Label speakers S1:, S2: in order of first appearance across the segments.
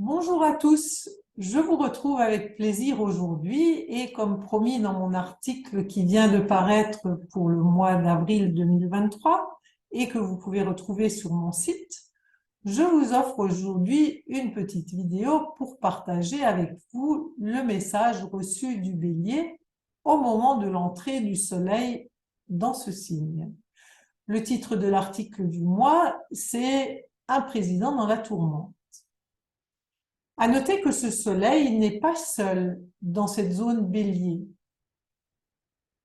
S1: Bonjour à tous, je vous retrouve avec plaisir aujourd'hui et comme promis dans mon article qui vient de paraître pour le mois d'avril 2023 et que vous pouvez retrouver sur mon site, je vous offre aujourd'hui une petite vidéo pour partager avec vous le message reçu du Bélier au moment de l'entrée du Soleil dans ce signe. Le titre de l'article du mois, c'est « Un président dans la tourmente ». À noter que ce Soleil n'est pas seul dans cette zone Bélier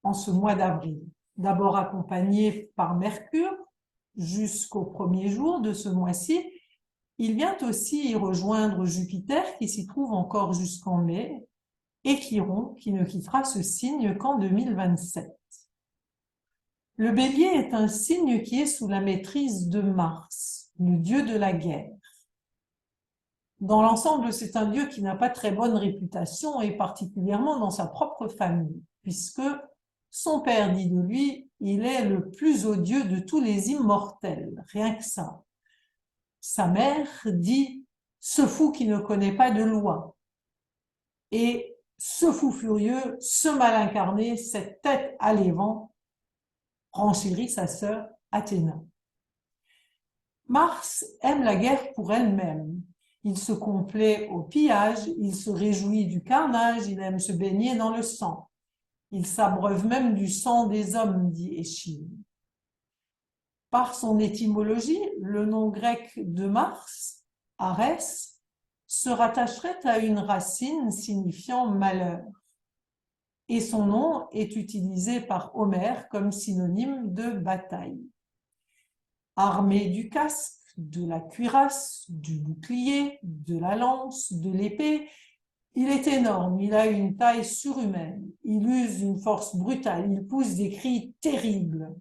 S1: en ce mois d'avril. D'abord accompagné par Mercure jusqu'au premier jour de ce mois-ci, il vient aussi y rejoindre Jupiter qui s'y trouve encore jusqu'en mai et Chiron qui ne quittera ce signe qu'en 2027. Le Bélier est un signe qui est sous la maîtrise de Mars, le dieu de la guerre. Dans l'ensemble, c'est un dieu qui n'a pas très bonne réputation, et particulièrement dans sa propre famille, puisque son père dit de lui, il est le plus odieux de tous les immortels, rien que ça. Sa mère dit, ce fou qui ne connaît pas de loi. Et ce fou furieux, ce mal incarné, cette tête à l'évent, renchérit sa sœur Athéna. Mars aime la guerre pour elle-même. Il se complaît au pillage, il se réjouit du carnage, il aime se baigner dans le sang. Il s'abreuve même du sang des hommes, dit Échille. Par son étymologie, le nom grec de Mars, Arès, se rattacherait à une racine signifiant malheur. Et son nom est utilisé par Homère comme synonyme de bataille. Armé du casque, de la cuirasse, du bouclier, de la lance, de l'épée, il est énorme, il a une taille surhumaine, il use une force brutale, il pousse des cris terribles.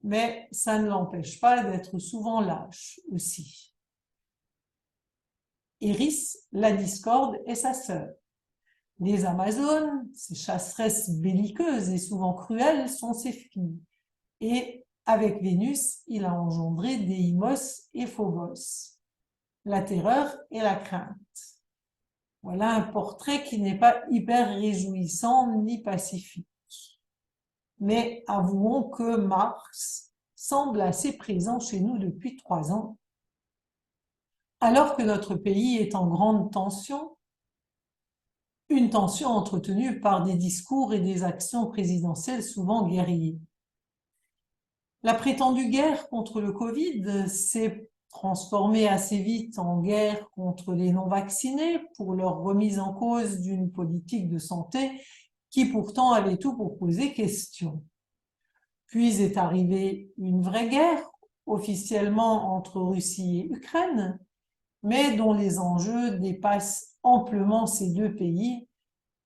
S1: Mais ça ne l'empêche pas d'être souvent lâche aussi. Eris, la discorde, est sa sœur. Les Amazones, ces chasseresses belliqueuses et souvent cruelles, sont ses filles. Et avec Vénus, il a engendré Déimos et Phobos, la terreur et la crainte. Voilà un portrait qui n'est pas hyper réjouissant ni pacifique. Mais avouons que Mars semble assez présent chez nous depuis 3 ans. Alors que notre pays est en grande tension, une tension entretenue par des discours et des actions présidentielles souvent guerriers. La prétendue guerre contre le Covid s'est transformée assez vite en guerre contre les non-vaccinés pour leur remise en cause d'une politique de santé qui pourtant avait tout pour poser question. Puis est arrivée une vraie guerre, officiellement entre Russie et Ukraine, mais dont les enjeux dépassent amplement ces deux pays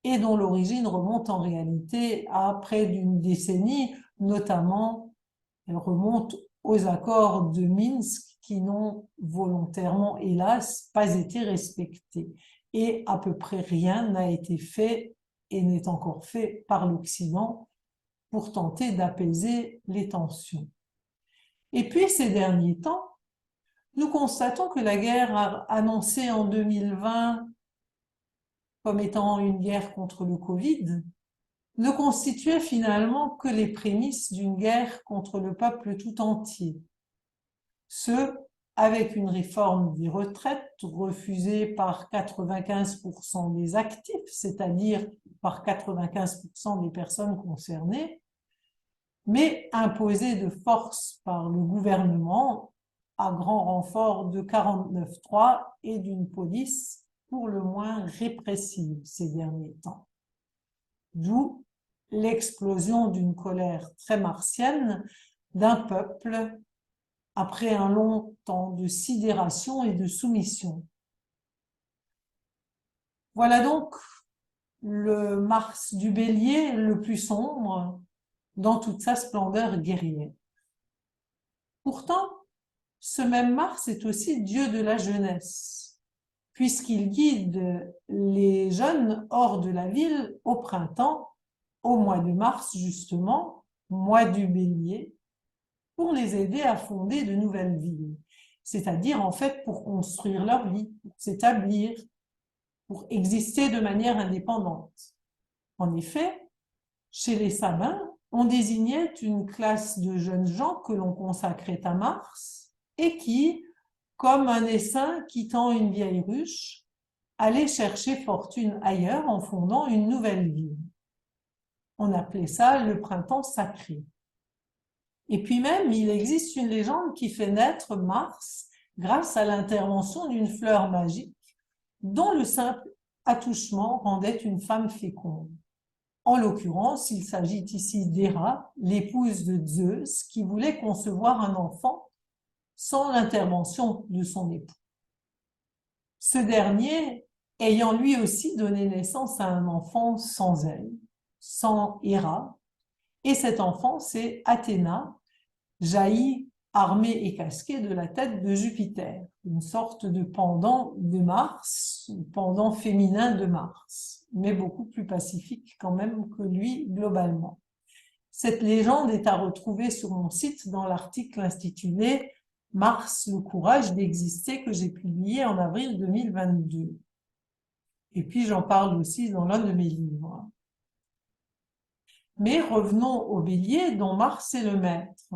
S1: et dont l'origine remonte en réalité à près d'une décennie, notamment elle remonte aux accords de Minsk qui n'ont volontairement, hélas, pas été respectés. Et à peu près rien n'a été fait et n'est encore fait par l'Occident pour tenter d'apaiser les tensions. Et puis, ces derniers temps, nous constatons que la guerre annoncée en 2020 comme étant une guerre contre le Covid ne constituait finalement que les prémices d'une guerre contre le peuple tout entier. Ce, avec une réforme des retraites refusée par 95% des actifs, c'est-à-dire par 95% des personnes concernées, mais imposée de force par le gouvernement à grand renfort de 49.3 et d'une police pour le moins répressive ces derniers temps. D'où l'explosion d'une colère très martienne d'un peuple après un long temps de sidération et de soumission. Voilà donc le Mars du Bélier le plus sombre dans toute sa splendeur guerrière. Pourtant, ce même Mars est aussi dieu de la jeunesse, puisqu'il guide les jeunes hors de la ville au printemps, au mois de mars justement, mois du Bélier, pour les aider à fonder de nouvelles villes. c'est-à-dire en fait pour construire leur vie, pour s'établir, pour exister de manière indépendante. En effet, chez les Sabins, on désignait une classe de jeunes gens que l'on consacrait à Mars et qui, comme un essaim quittant une vieille ruche, allaient chercher fortune ailleurs en fondant une nouvelle ville. On appelait ça le printemps sacré. Et puis même, il existe une légende qui fait naître Mars grâce à l'intervention d'une fleur magique dont le simple attouchement rendait une femme féconde. En l'occurrence, il s'agit ici d'Héra, l'épouse de Zeus, qui voulait concevoir un enfant sans l'intervention de son époux. Ce dernier ayant lui aussi donné naissance à un enfant sans elle, sans Héra, et cet enfant, c'est Athéna, jaillit armée et casquée de la tête de Jupiter, une sorte de pendant de Mars, pendant féminin de Mars, mais beaucoup plus pacifique quand même que lui globalement. Cette légende est à retrouver sur mon site dans l'article intitulé « Mars, le courage d'exister » que j'ai publié en avril 2022. Et puis j'en parle aussi dans l'un de mes livres. Mais revenons au Bélier dont Mars est le maître.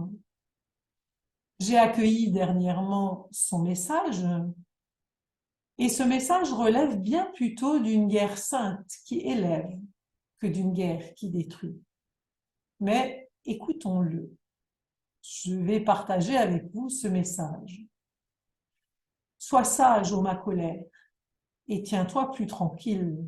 S1: J'ai accueilli dernièrement son message et ce message relève bien plutôt d'une guerre sainte qui élève que d'une guerre qui détruit. Mais écoutons-le. Je vais partager avec vous ce message. Sois sage, ô ma colère, et tiens-toi plus tranquille.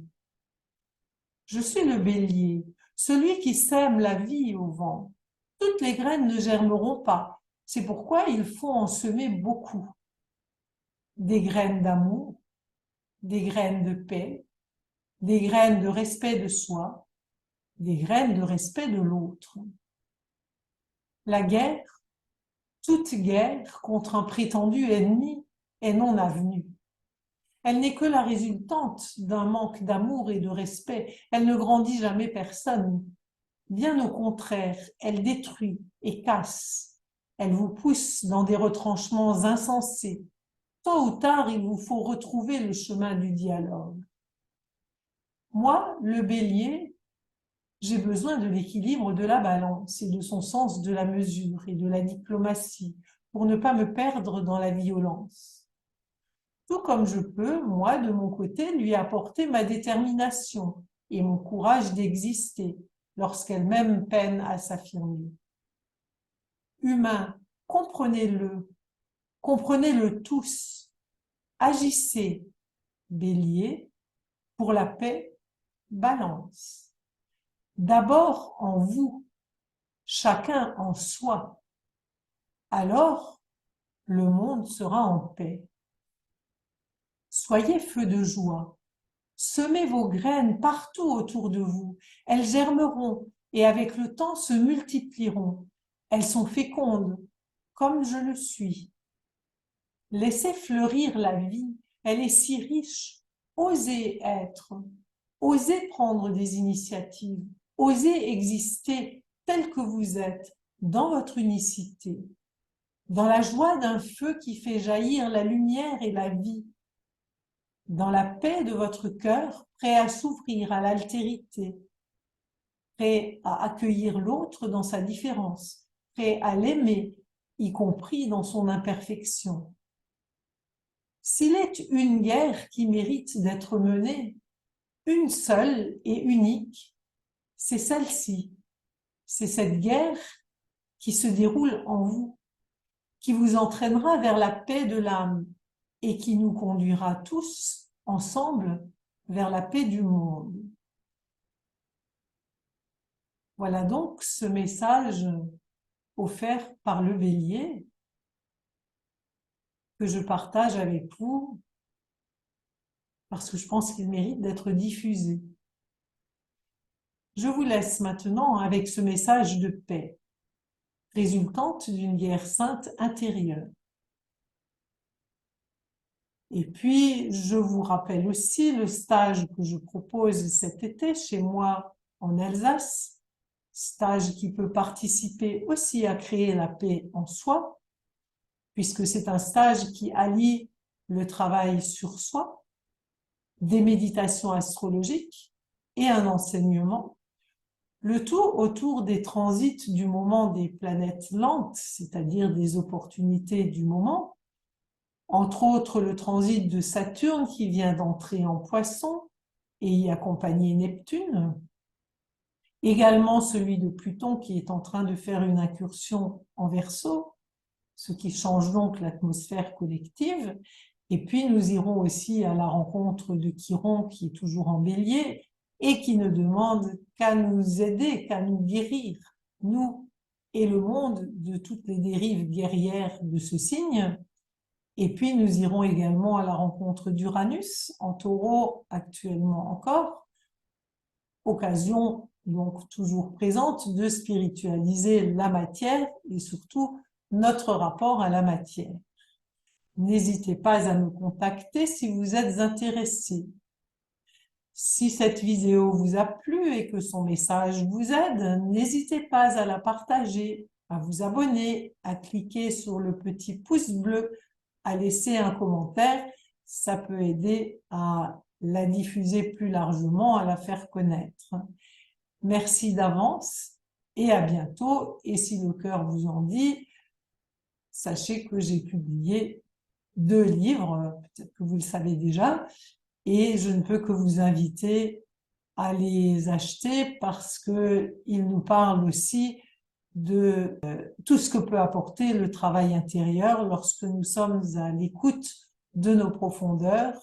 S1: Je suis le bélier, celui qui sème la vie au vent. Toutes les graines ne germeront pas. C'est pourquoi il faut en semer beaucoup. Des graines d'amour, des graines de paix, des graines de respect de soi, des graines de respect de l'autre. La guerre, toute guerre contre un prétendu ennemi est non avenue. Elle n'est que la résultante d'un manque d'amour et de respect. Elle ne grandit jamais personne. Bien au contraire, elle détruit et casse. Elle vous pousse dans des retranchements insensés. Tôt ou tard, il vous faut retrouver le chemin du dialogue. Moi, le bélier, j'ai besoin de l'équilibre de la balance et de son sens de la mesure et de la diplomatie pour ne pas me perdre dans la violence. Tout comme je peux, moi, de mon côté, lui apporter ma détermination et mon courage d'exister lorsqu'elle-même peine à s'affirmer. Humains, comprenez-le tous, agissez, bélier, pour la paix, balance. D'abord en vous, chacun en soi. Alors, le monde sera en paix. Soyez feu de joie. Semez vos graines partout autour de vous. Elles germeront et avec le temps se multiplieront. Elles sont fécondes, comme je le suis. Laissez fleurir la vie. Elle est si riche. Osez être. Osez prendre des initiatives. Osez exister tel que vous êtes, dans votre unicité, dans la joie d'un feu qui fait jaillir la lumière et la vie, dans la paix de votre cœur, prêt à s'ouvrir à l'altérité, prêt à accueillir l'autre dans sa différence, prêt à l'aimer, y compris dans son imperfection. S'il est une guerre qui mérite d'être menée, une seule et unique, c'est celle-ci. C'est cette guerre qui se déroule en vous, qui vous entraînera vers la paix de l'âme et qui nous conduira tous ensemble vers la paix du monde. Voilà donc ce message offert par le Bélier que je partage avec vous parce que je pense qu'il mérite d'être diffusé. Je vous laisse maintenant avec ce message de paix, résultante d'une guerre sainte intérieure. Et puis, je vous rappelle aussi le stage que je propose cet été chez moi en Alsace, stage qui peut participer aussi à créer la paix en soi. puisque c'est un stage qui allie le travail sur soi, des méditations astrologiques et un enseignement, le tout autour des transits du moment des planètes lentes, c'est-à-dire des opportunités du moment, entre autres le transit de Saturne qui vient d'entrer en Poisson et y accompagner Neptune, également celui de Pluton qui est en train de faire une incursion en Verseau, ce qui change donc l'atmosphère collective. Et puis nous irons aussi à la rencontre de Chiron qui est toujours en Bélier et qui ne demande qu'à nous aider, qu'à nous guérir, nous et le monde, de toutes les dérives guerrières de ce signe. Et puis nous irons également à la rencontre d'Uranus en Taureau actuellement encore, occasion donc toujours présente de spiritualiser la matière et surtout notre rapport à la matière. N'hésitez pas à me contacter si vous êtes intéressé. Si cette vidéo vous a plu et que son message vous aide, n'hésitez pas à la partager, à vous abonner, à cliquer sur le petit pouce bleu, à laisser un commentaire. Ça peut aider à la diffuser plus largement, à la faire connaître. Merci d'avance et à bientôt. Et si le cœur vous en dit, sachez que j'ai publié 2 livres, peut-être que vous le savez déjà, et je ne peux que vous inviter à les acheter parce qu'ils nous parlent aussi de tout ce que peut apporter le travail intérieur lorsque nous sommes à l'écoute de nos profondeurs,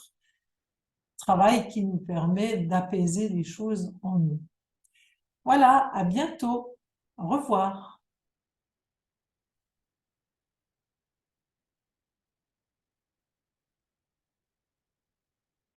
S1: travail qui nous permet d'apaiser les choses en nous. Voilà, à bientôt. Au revoir.